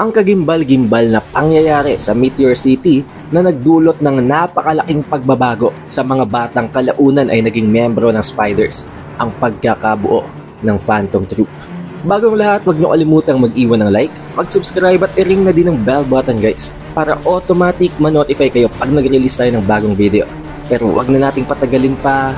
ang kagimbal-gimbal na pangyayari sa Meteor City na nagdulot ng napakalaking pagbabago sa mga batang kalaunan ay naging membro ng Spiders, ang pagkakabuo ng Phantom Troop. Bagong lahat, huwag nyo kalimutang mag-iwan ng like, mag-subscribe at i-ring na din ng bell button guys para automatic ma-notify kayo pag nag-release tayo ng bagong video. Pero huwag na nating patagalin pa,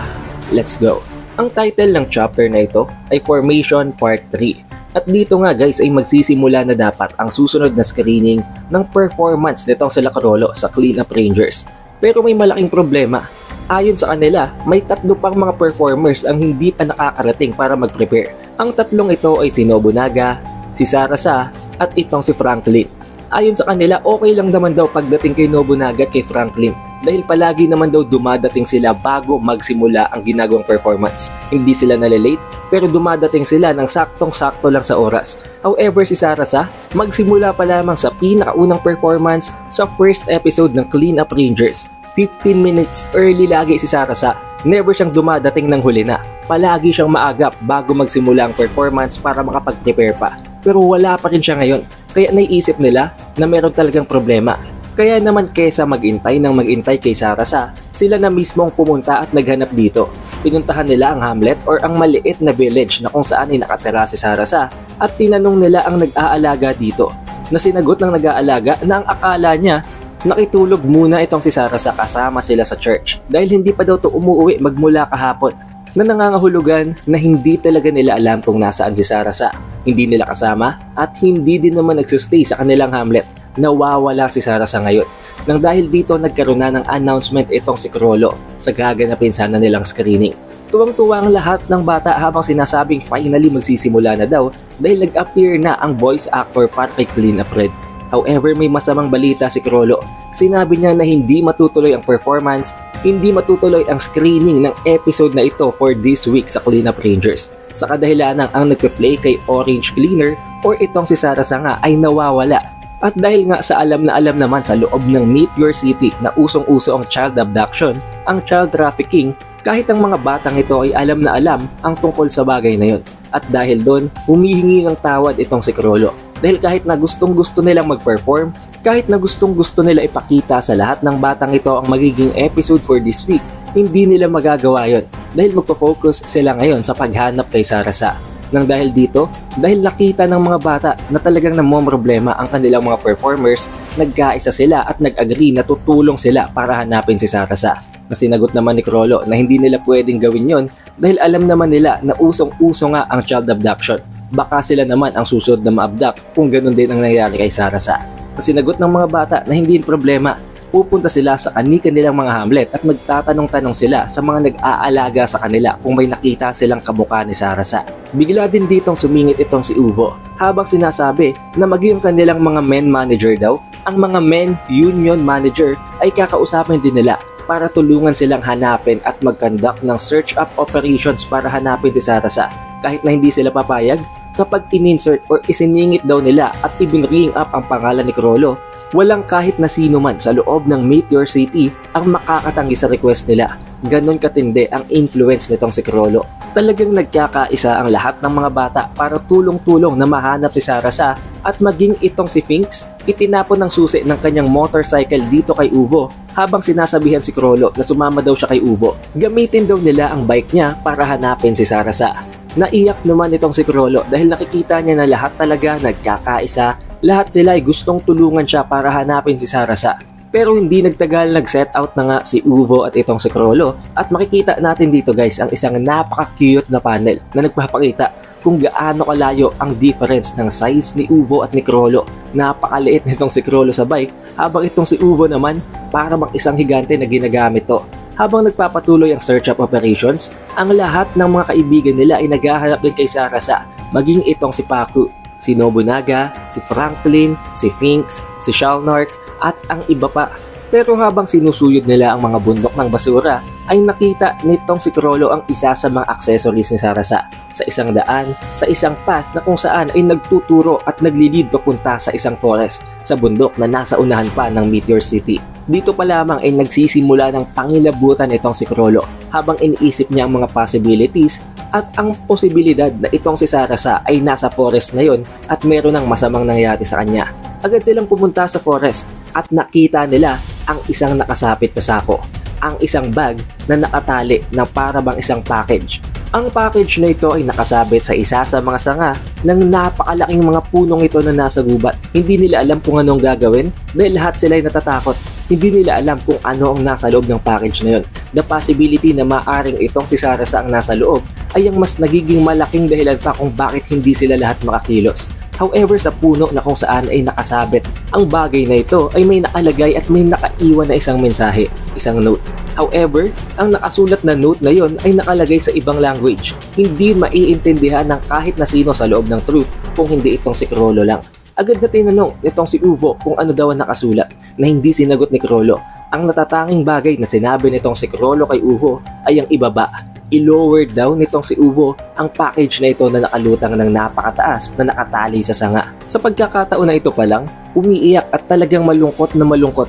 let's go! Ang title ng chapter na ito ay Formation Part 3. At dito nga guys ay magsisimula na dapat ang susunod na screening ng performance nitong sila Chrollo sa Clean Up Rangers. Pero may malaking problema. Ayon sa kanila, may 3 pang mga performers ang hindi pa nakakarating para mag-prepare. Ang 3 ito ay si Nobunaga, si Sarasa at itong si Franklin. Ayon sa kanila, okay lang naman daw pagdating kay Nobunaga at kay Franklin dahil palagi naman daw dumadating sila bago magsimula ang ginagawang performance. Hindi sila nalilate pero dumadating sila ng saktong-sakto lang sa oras. However, si Sarasa magsimula pa lamang sa pinakaunang performance sa first episode ng Clean Up Rangers. 15 minutes early lagi si Sarasa. Never siyang dumadating ng huli na. Palagi siyang maagap bago magsimula ang performance para makapag-prepare pa. Pero wala pa rin siya ngayon. Kaya naiisip nila na meron talagang problema. Kaya naman kesa mag-intay kay Sarasa, sila na mismong pumunta at naghanap dito. Pinuntahan nila ang hamlet or ang maliit na village na kung saan ay nakatira si Sarasa at tinanong nila ang nag-aalaga dito. Na sinagot ng nag-aalaga na ang akala niya nakitulog muna itong si Sarasa kasama sila sa church dahil hindi pa daw to umuwi magmula kahapon. Na nangangahulugan na hindi talaga nila alam kung nasaan si Sarasa. Hindi nila kasama at hindi din naman nagsistay sa kanilang hamlet. Nawawala si Sarasa ngayon. Nang dahil dito nagkaroon na ng announcement itong si Chrollo sa gaganapin sana nilang screening. Tuwang-tuwa ang lahat ng bata habang sinasabing finally magsisimula na daw dahil nag-appear na ang voice actor para kay Clean Up Red. However, may masamang balita si Chrollo. Sinabi niya na hindi matutuloy ang performance, hindi matutuloy ang screening ng episode na ito for this week sa Clean Up Rangers. Sa kadahilanang ang nagpe-play kay Orange Cleaner or itong si Sarasa nga ay nawawala. At dahil nga sa alam na alam naman sa loob ng Meteor City na usong-uso ang child abduction, ang child trafficking, kahit ang mga batang ito ay alam na alam ang tungkol sa bagay na yon. At dahil doon, humihingi ng tawad itong si Chrollo. Dahil kahit na gustong-gusto nilang mag-perform, kahit na gustong-gusto nila ipakita sa lahat ng batang ito ang magiging episode for this week, hindi nila magagawa yon dahil magpo-focus sila ngayon sa paghanap kay Sarasa. Nang dahil dito, dahil nakita ng mga bata na talagang namomroblema ang kanilang mga performers, nagkaisa sila at nag-agree na tutulong sila para hanapin si Sarasa. Na sinagot naman ni Chrollo na hindi nila pwedeng gawin yon dahil alam naman nila na usong-uso nga ang child abduction. Baka sila naman ang susunod na ma-abduct kung ganun din ang nangyari kay Sarasa. Na sinagot ng mga bata na hindi problema. Pupunta sila sa kanilang mga hamlet at magtatanong-tanong sila sa mga nag-aalaga sa kanila kung may nakita silang kamukha ni Sarasa. Bigla din ditong sumingit itong si Uvo habang sinasabi na maging kanilang mga men manager daw, ang mga men union manager ay kakausapin din nila para tulungan silang hanapin at mag-conduct ng search-up operations para hanapin si Sarasa. Kahit na hindi sila papayag, kapag in-insert or isiningit daw nila at ibin-ring up ang pangalan ni Chrollo, walang kahit na sino man sa loob ng Meteor City ang makakatanggi sa request nila. Ganon katindi ang influence nitong si Chrollo. Talagang nagkakaisa ang lahat ng mga bata para tulong-tulong na mahanap si Sarasa at maging itong si Finks, itinapon ng susi ng kanyang motorcycle dito kay Uvo habang sinasabihan si Chrollo na sumama daw siya kay Uvo. Gamitin daw nila ang bike niya para hanapin si Sarasa. Naiyak naman itong si Chrollo dahil nakikita niya na lahat talaga nagkakaisa. Lahat sila ay gustong tulungan siya para hanapin si Sarasa. Pero hindi nagtagal nag-set out na nga si Uvo at itong si Chrollo at makikita natin dito guys ang isang napaka-cute na panel na nagpapakita kung gaano kalayo ang difference ng size ni Uvo at ni Chrollo. Napakaliit nitong si Chrollo sa bike habang itong si Uvo naman para mang isang higante na ginagamit to. Habang nagpapatuloy ang search-up operations, ang lahat ng mga kaibigan nila ay naghahanap din kay Sarasa, maging itong si Paku, si Nobunaga, si Franklin, si Finks, si Shalnark at ang iba pa. Pero habang sinusuyod nila ang mga bundok ng basura, ay nakita nitong si Chrollo ang isa sa mga accessories ni Sarasa sa isang daan, sa isang path na kung saan ay nagtuturo at naglilid papunta sa isang forest sa bundok na nasa unahan pa ng Meteor City. Dito pa lamang ay nagsisimula ng pangilabutan itong si Chrollo habang iniisip niya ang mga possibilities at ang posibilidad na itong si Sarasa ay nasa forest na yon at meron ng masamang nangyari sa kanya. Agad silang pumunta sa forest at nakita nila ang isang nakasapit na sako, ang isang bag na nakatali ng para bang isang package. Ang package na ito ay nakasabit sa isa sa mga sanga ng napakalaking mga punong ito na nasa gubat. Hindi nila alam kung anong gagawin dahil lahat sila ay natatakot. Hindi nila alam kung ano ang nasa loob ng package na yon. The possibility na maaring itong si Sarasa ang nasa loob ay ang mas nagiging malaking dahilan pa kung bakit hindi sila lahat makakilos. However, sa puno na kung saan ay nakasabit ang bagay na ito ay may nakalagay at may nakaiwan na isang mensahe, isang note. However, ang nakasulat na note na yon ay nakalagay sa ibang language. Hindi maiintindihan ng kahit na sino sa loob ng troop kung hindi itong si Chrollo lang. Agad na tinanong nitong si Uvo kung ano daw ang nakasulat na hindi sinagot ni Chrollo. Ang natatanging bagay na sinabi nitong si Chrollo kay Uvo ay ang ibaba. I-lower daw nitong si Uvo ang package na ito na nakalutang ng napakataas na nakatali sa sanga. Sa pagkakataon na ito pa lang, umiiyak at talagang malungkot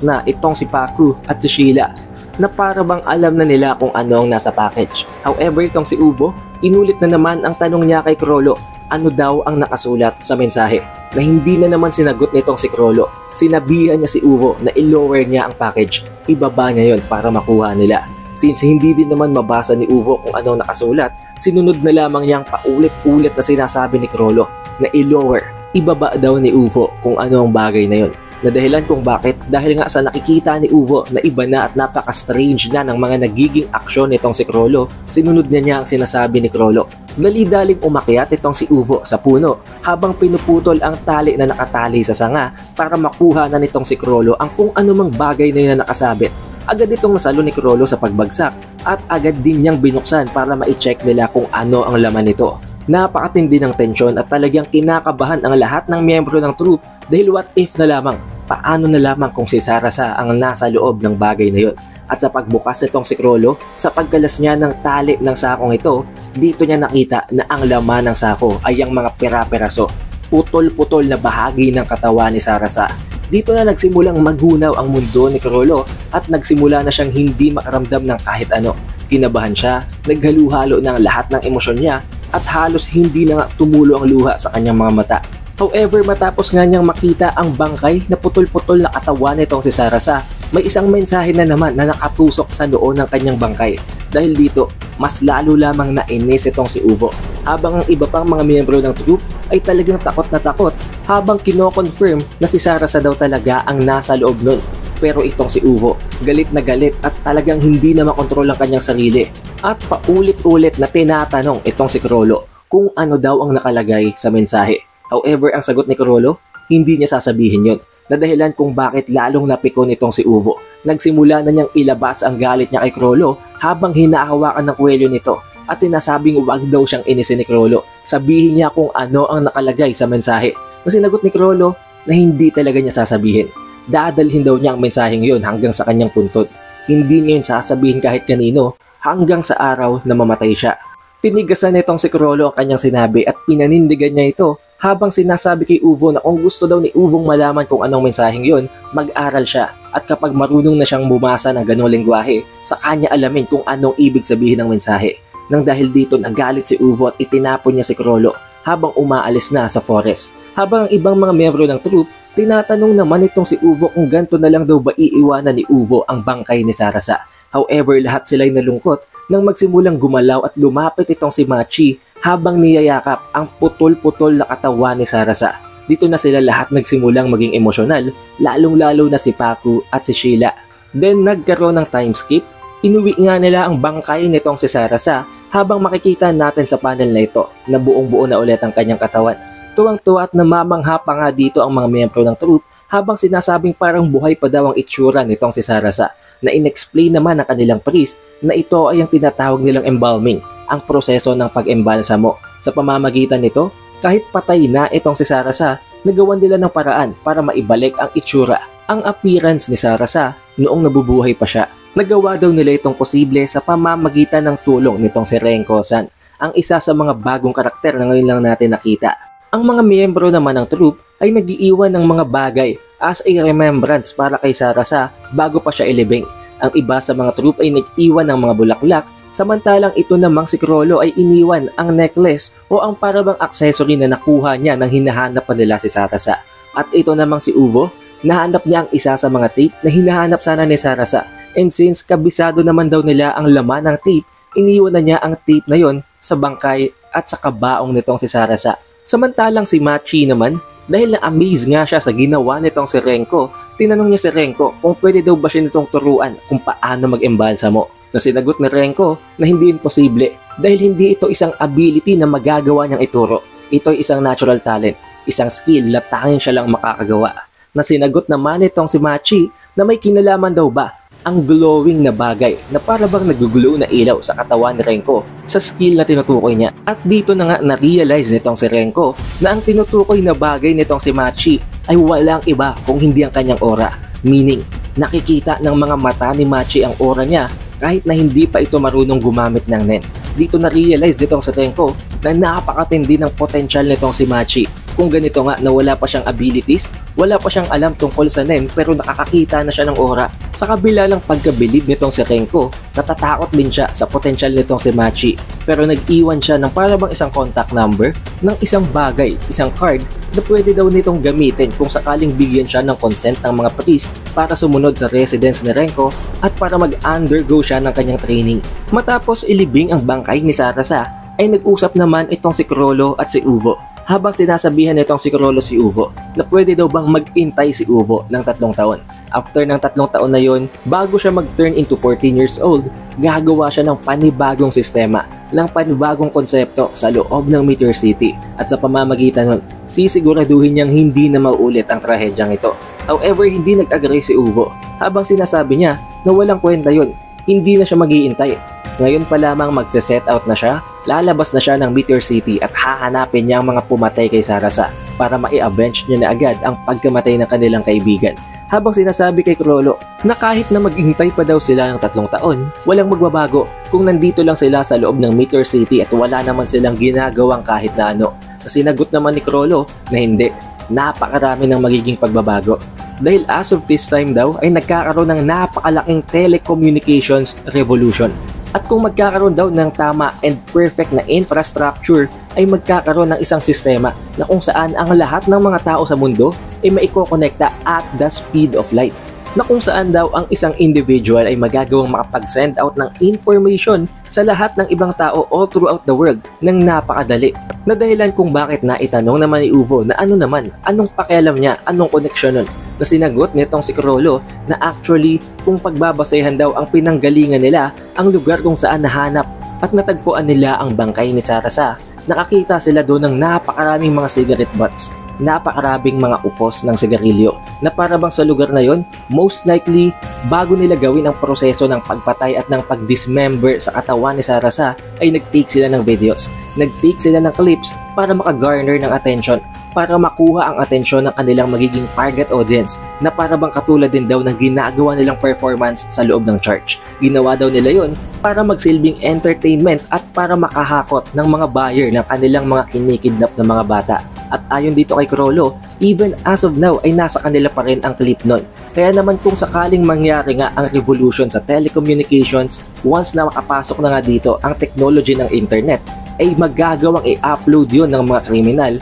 na itong si Paku at si Sheila na para bang alam na nila kung ano ang nasa package. However, itong si Uvo, inulit na naman ang tanong niya kay Chrollo, ano daw ang nakasulat sa mensahe na hindi na naman sinagot nitong si Chrollo. Sinabihan niya si Uvo na i-lower niya ang package, ibaba niya yon para makuha nila. Since hindi din naman mabasa ni Uvo kung anong nakasulat, sinunod na lamang niyang paulit-ulit na sinasabi ni Chrollo na i-lower, ibaba daw ni Uvo kung ano ang bagay na yon. Na dahilan kung bakit, dahil nga sa nakikita ni Uvo na iba na at napaka-strange na ng mga nagiging aksyon nitong si Chrollo, sinunod niya ang sinasabi ni Chrollo. Dali-daling umakyat itong si Uvo sa puno habang pinuputol ang tali na nakatali sa sanga para makuha na nitong si Chrollo ang kung anumang bagay na yun na nakasabit. Agad itong nasalo ni Chrollo sa pagbagsak at agad din niyang binuksan para ma-check nila kung ano ang laman nito. Napakatindi ng tensyon at talagang kinakabahan ang lahat ng miyembro ng troop dahil what if na lamang, paano na lamang kung si Sarasa ang nasa loob ng bagay na yun. At sa pagbukas nitong si Chrollo, sa pagkalas niya ng tali ng sakong ito, dito niya nakita na ang laman ng sako ay ang mga pera-peraso, putol-putol na bahagi ng katawan ni Sarasa. Dito na nagsimulang maghunaw ang mundo ni Chrollo at nagsimula na siyang hindi makaramdam ng kahit ano. Kinabahan siya, naghalu-halo ng lahat ng emosyon niya at halos hindi na tumulo ang luha sa kanyang mga mata. However, matapos nga niyang makita ang bangkay na putol-putol na katawan nitong si Sarasa, may isang mensahe na naman na nakatusok sa noo ng kanyang bangkay. Dahil dito, mas lalo lamang nainis itong si Uvo. Habang ang iba pang mga miyembro ng troop ay talagang takot na takot habang kino-confirm na si Sarasa daw talaga ang nasa loob nun. Pero itong si Uvo, galit na galit at talagang hindi na makontrol ang kanyang sarili. At paulit-ulit na tinatanong itong si Chrollo kung ano daw ang nakalagay sa mensahe. However, ang sagot ni Chrollo, hindi niya sasabihin yon. Na dahilan kung bakit lalong napikon itong si Uvo. Nagsimula na niyang ilabas ang galit niya kay Chrollo habang hinahawakan ng kwelyo nito at sinasabing huwag daw siyang inisin ni Chrollo. Sabihin niya kung ano ang nakalagay sa mensahe. Na sinagot ni Chrollo na hindi talaga niya sasabihin. Dadalhin daw niya ang mensaheng yon hanggang sa kanyang puntod. Hindi niya yun sasabihin kahit kanino hanggang sa araw na mamatay siya. Tinigasan nitong si Chrollo ang kanyang sinabi at pinanindigan niya ito habang sinasabi kay Uvo na kung gusto daw ni Uvong malaman kung anong mensaheng yon, mag-aral siya at kapag marunong na siyang bumasa ng ganong lengguwahe, sa kanya alamin kung anong ibig sabihin ng mensahe. Nang dahil dito nagalit si Uvo at itinapon niya si Chrollo habang umaalis na sa forest. Habang ang ibang mga miyembro ng troop, tinatanong naman itong si Uvo kung ganito na lang daw ba iiwanan ni Uvo ang bangkay ni Sarasa. However, lahat sila'y nalungkot nang magsimulang gumalaw at lumapit itong si Machi habang niyayakap ang putol-putol na katawan ni Sarasa. Dito na sila lahat nagsimulang maging emosyonal, lalong-lalo na si Paku at si Sheila. Then nagkaroon ng time skip, inuwi nga nila ang bangkay nitong si Sarasa habang makikita natin sa panel na ito na buong-buo na ulit ang kanyang katawan. Tuwang-tuwa at namamangha pa nga dito ang mga miyembro ng troop habang sinasabing parang buhay pa daw ang itsura nitong si Sarasa na inexplain naman ng kanilang priest na ito ay ang tinatawag nilang embalming, ang proseso ng pag-embalsamo. Sa pamamagitan nito, kahit patay na itong si Sarasa, nagawan nila ng paraan para maibalik ang itsura, ang appearance ni Sarasa noong nabubuhay pa siya. Nagawa daw nila itong posible sa pamamagitan ng tulong nitong si Renko-san, ang isa sa mga bagong karakter na ngayon lang natin nakita. Ang mga miyembro naman ng troop ay nag-iiwan ng mga bagay as a remembrance para kay Sarasa bago pa siya ilibing. Ang iba sa mga troop ay nag-iwan ng mga bulaklak, samantalang ito namang si Chrollo ay iniwan ang necklace o ang parabang accessory na nakuha niya nang hinahanap pa nila si Sarasa. At ito namang si Uvo, nahanap niya ang isa sa mga tape na hinahanap sana ni Sarasa. And since kabisado naman daw nila ang laman ng tape, iniwan na niya ang tape na yon sa bangkay at sa kabaong nitong si Sarasa. Samantalang si Machi naman, dahil na-amaze nga siya sa ginawa nitong si Renko, tinanong niya si Renko kung pwede daw ba siya nitong turuan kung paano mag-embalsamo. Na sinagot ni Renko na hindi imposible dahil hindi ito isang ability na magagawa niyang ituro. Ito ay isang natural talent, isang skill na tanging siya lang makakagawa. Na sinagot naman nitong si Machi na may kinalaman daw ba ang glowing na bagay na para bang nag-glow na ilaw sa katawan ni Renko sa skill na tinutukoy niya. At dito na nga na-realize nitong si Renko na ang tinutukoy na bagay nitong si Machi ay walang iba kung hindi ang kanyang aura. Meaning, nakikita ng mga mata ni Machi ang aura niya kahit na hindi pa ito marunong gumamit ng NEN. Dito na-realize nitong si Renko na napakatindi ng potential nitong si Machi. Kung ganito nga na wala pa siyang abilities, wala pa siyang alam tungkol sa NEN pero nakakakita na siya ng aura. Sa kabila ng pagkabilib nitong si Renko, natatakot din siya sa potential nitong si Machi. Pero nag-iwan siya ng parabang isang contact number ng isang bagay, isang card na pwede daw nitong gamitin kung sakaling bigyan siya ng consent ng mga priest para sumunod sa residence ni Renko at para mag-undergo siya ng kanyang training. Matapos ilibing ang bangkay ni Sarasa, ay nag-usap naman itong si Krolo at si Uvo. Habang sinasabihan nitong si Krolo si Uvo na pwede daw bang mag-intay si Uvo ng 3 taon. After ng 3 taon na yon, bago siya mag-turn into 14 years old, gagawa siya ng panibagong sistema, ng panibagong konsepto sa loob ng Meteor City. At sa pamamagitan nun, sisiguraduhin niyang hindi na maulit ang trahedyang ito. However, hindi nag-agree si Uvo. Habang sinasabi niya na walang kwenta yon, hindi na siya mag-iintay. Ngayon pa lamang magse-set out na siya, lalabas na siya ng Meteor City at hahanapin niya ang mga pumatay kay Sarasa para mai-avenge niya na agad ang pagkamatay ng kanilang kaibigan. Habang sinasabi kay Krolo na kahit na maghintay pa daw sila ng 3 taon, walang magbabago kung nandito lang sila sa loob ng Meteor City at wala naman silang ginagawang kahit na ano. Sinagot naman ni Krolo na hindi, napakarami ng magiging pagbabago. Dahil as of this time daw ay nagkakaroon ng napakalaking telecommunications revolution. At kung magkakaroon daw ng tama and perfect na infrastructure, ay magkakaroon ng isang sistema na kung saan ang lahat ng mga tao sa mundo ay maikokonekta at the speed of light. Na kung saan daw ang isang individual ay magagawang makapag-send out ng information sa lahat ng ibang tao all throughout the world ng napakadali. Na dahilan kung bakit na itanong naman ni Uvo na ano naman, anong pakialam niya, anong connection nun. Na sinagot nitong si Krolo na actually kung pagbabasehan daw ang pinanggalingan nila ang lugar kung saan nahanap at natagpuan nila ang bangkay ni Sarasa, nakakita sila doon ng napakaraming mga cigarette butts, napakaraming mga upos ng sigarilyo na para bang sa lugar na yon, most likely bago nila gawin ang proseso ng pagpatay at ng pag-dismember sa katawan ni Sarasa ay nag-take sila ng videos, nag-take sila ng clips para makagarner ng attention, para makuha ang atensyon ng kanilang magiging target audience na para bang katulad din daw ng ginagawa nilang performance sa loob ng church. Ginawa daw nila yon para magsilbing entertainment at para makahakot ng mga buyer ng kanilang mga kinikidnap na mga bata. At ayon dito kay Krolo, even as of now ay nasa kanila pa rin ang clip nun. Kaya naman kung sakaling mangyari nga ang revolution sa telecommunications, once na makapasok na nga dito ang technology ng internet, ay magagawang i-upload yun ng mga kriminal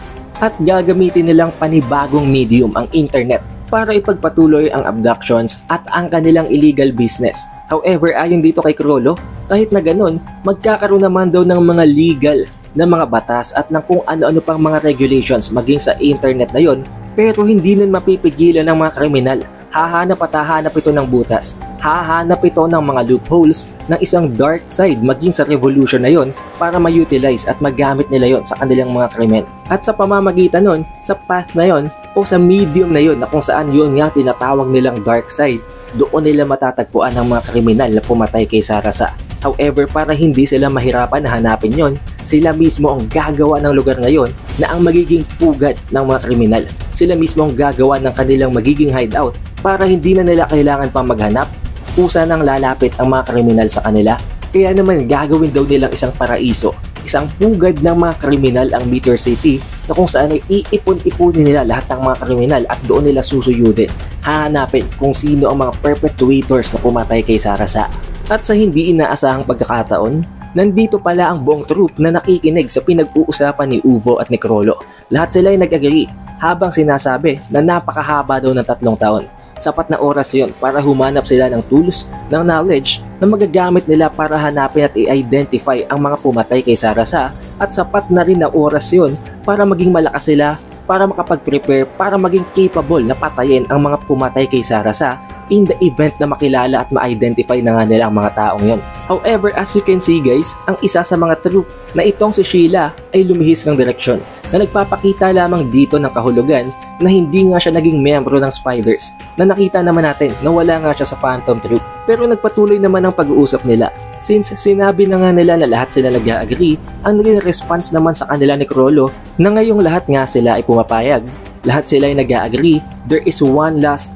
at gagamitin nilang panibagong medium ang internet para ipagpatuloy ang abductions at ang kanilang illegal business. However, ayon dito kay Krolo, kahit na ganun, magkakaroon naman daw ng mga legal na mga batas at ng kung ano-ano pang mga regulations maging sa internet na yon, pero hindi nun mapipigilan ng mga kriminal. Hahanap at hahanap ito ng butas. Hahanap ito ng mga loopholes ng isang dark side maging sa revolution na yon para ma-utilize at magamit nila yon sa kanilang mga krimen. At sa pamamagitan nun, sa path na yon o sa medium na yon na kung saan yon nga tinatawag nilang dark side, doon nila matatagpuan ang mga kriminal na pumatay kay Sarasa. However, para hindi sila mahirapan na hanapin yon, sila mismo ang gagawa ng lugar ngayon na ang magiging pugad ng mga kriminal. Sila mismo ang gagawa ng kanilang magiging hideout para hindi na nila kailangan pang maghanap, kusa nang lalapit ang mga kriminal sa kanila. Kaya naman gagawin daw nilang isang paraiso, isang pugad ng mga kriminal ang Meteor City na kung saan ay iipon-ipunin nila lahat ng mga kriminal at doon nila susuyudin. Hahanapin kung sino ang mga perpetrators na pumatay kay Sarasa. At sa hindi inaasahang pagkakataon, Nandito pala ang buong troop na nakikinig sa pinag-uusapan ni Uvo at ni Chrollo. Lahat sila ay nag-agree habang sinasabi na napakahaba daw ng 3 taon. Sapat na oras yon para humanap sila ng tools, ng knowledge na magagamit nila para hanapin at i-identify ang mga pumatay kay Sarasa, at sapat na rin na oras yon para maging malakas sila, para makapag-prepare, para maging capable na patayin ang mga pumatay kay Sarasa in the event na makilala at ma-identify na nga nila ang mga taong yon. However, as you can see guys, ang isa sa mga troop na itong si Sheila ay lumihis ng direksyon na nagpapakita lamang dito ng kahulugan na hindi nga siya naging miyembro ng Spiders, na nakita naman natin na wala nga siya sa Phantom Troop. Pero nagpatuloy naman ang pag-uusap nila. Since sinabi na nga nila na lahat sila nag-agree, ang naging response naman sa kanila ni Chrollo na ngayong lahat nga sila ay pumapayag. Lahat sila ay nag-agree, there is one last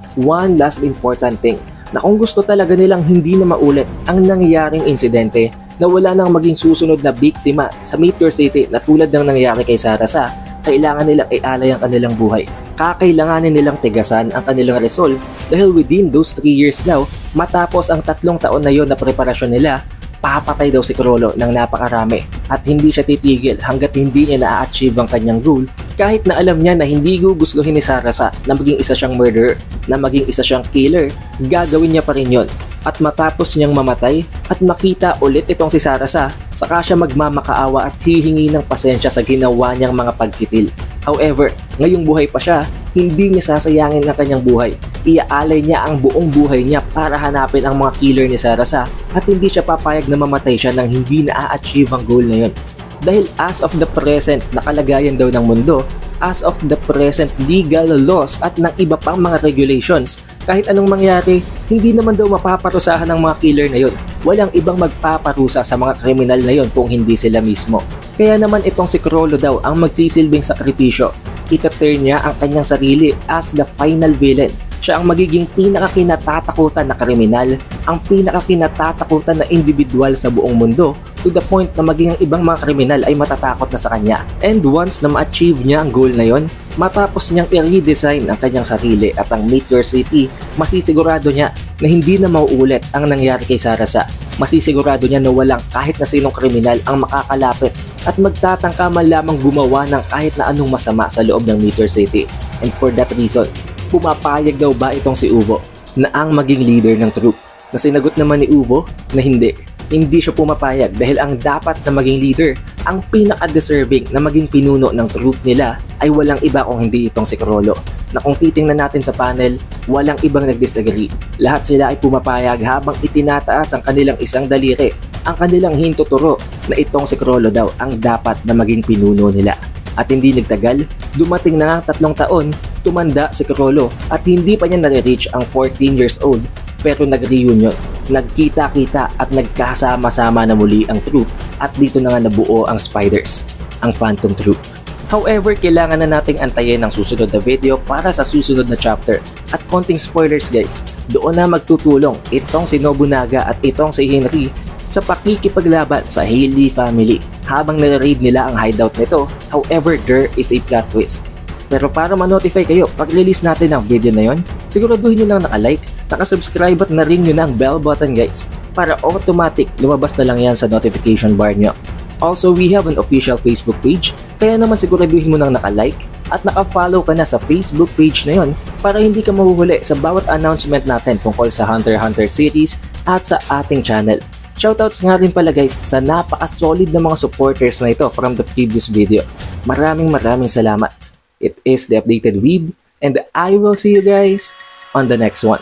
important thing, na kung gusto talaga nilang hindi na maulit ang nangyayaring insidente, na wala nang maging susunod na biktima sa Meteor City na tulad ng nangyari kay Sarasa, kailangan nilang ialay ang kanilang buhay. Kakailanganin nilang tigasan ang kanilang resolve dahil within those 3 years now, matapos ang 3 taon na yon na preparasyon nila, papatay daw si Chrollo ng napakarami at hindi siya titigil hanggat hindi niya na-achieve ang kanyang goal, kahit na alam niya na hindi gugustuhin ni Sarasa na maging isa siyang murderer, na maging isa siyang killer, gagawin niya pa rin yon. At matapos niyang mamatay at makita ulit itong si Sarasa, saka siya magmamakaawa at hihingi ng pasensya sa ginawa niyang mga pagkitil. However, ngayong buhay pa siya, hindi niya sasayangin ang kanyang buhay. Iaalay niya ang buong buhay niya para hanapin ang mga killer ni Sarasa at hindi siya papayag na mamatay siya nang hindi na-achieve ang goal na yun. Dahil as of the present na kalagayan daw ng mundo, as of the present legal laws at ng iba pang mga regulations, kahit anong mangyari, hindi naman daw mapaparusahan ng mga killer na yun. Walang ibang magpaparusa sa mga kriminal na yun kung hindi sila mismo. Kaya naman itong si Chrollo daw ang magsisilbing sakripisyo. Itaturn niya ang kanyang sarili as the final villain. Siya ang magiging pinakakinatatakutan na kriminal, ang pinakakinatatakutan na individual sa buong mundo, to the point na maging ang ibang mga kriminal ay matatakot na sa kanya. And once na ma-achieve niya ang goal na yon, matapos niyang i-redesign ang kanyang sarili at ang Meteor City, masisigurado niya na hindi na mauulit ang nangyari kay Sarasa. Masisigurado niya na walang kahit na sinong kriminal ang makakalapit at magtatangka man lamang gumawa ng kahit na anong masama sa loob ng Meteor City. And for that reason, pumapayag daw ba itong si Uvo na ang maging leader ng troop? Na sinagot naman ni Uvo na hindi. Hindi siya pumapayag dahil ang dapat na maging leader, ang pinaka-deserving na maging pinuno ng troop nila ay walang iba kung hindi itong si Chrollo. Na kung titingnan natin sa panel, walang ibang nag-disagree. Lahat sila ay pumapayag habang itinataas ang kanilang isang daliri, ang kanilang hintuturo na itong si Chrollo daw ang dapat na maging pinuno nila. At hindi nagtagal, dumating na ang 3 taon, tumanda si Chrollo at hindi pa niya na-reach ang 14 years old, pero nag-reunion, nagkita-kita at nagkasama-sama na muli ang troop at dito na nga nabuo ang Spiders, ang Phantom Troop. However, kailangan na nating antayin ang susunod na video para sa susunod na chapter. At konting spoilers guys, doon na magtutulong itong si Nobunaga at itong si Henry sa pakikipaglaban sa Hailey family habang nare-raid nila ang hideout nito. However, there is a plot twist. Pero para ma-notify kayo pag release natin ang video na yon, siguraduhin nyo lang naka-like, naka-subscribe at na-ring nyo na ang bell button guys para automatic lumabas na lang yan sa notification bar nyo. Also, we have an official Facebook page, kaya naman siguraduhin mo nang naka-like at naka-follow ka na sa Facebook page na yon para hindi ka mahuhuli sa bawat announcement natin tungkol sa Hunter x Hunter series at sa ating channel. Shoutouts nga rin pala guys sa napaka-solid na mga supporters na ito from the previous video. Maraming salamat. It is the Updated Weeb, and I will see you guys on the next one.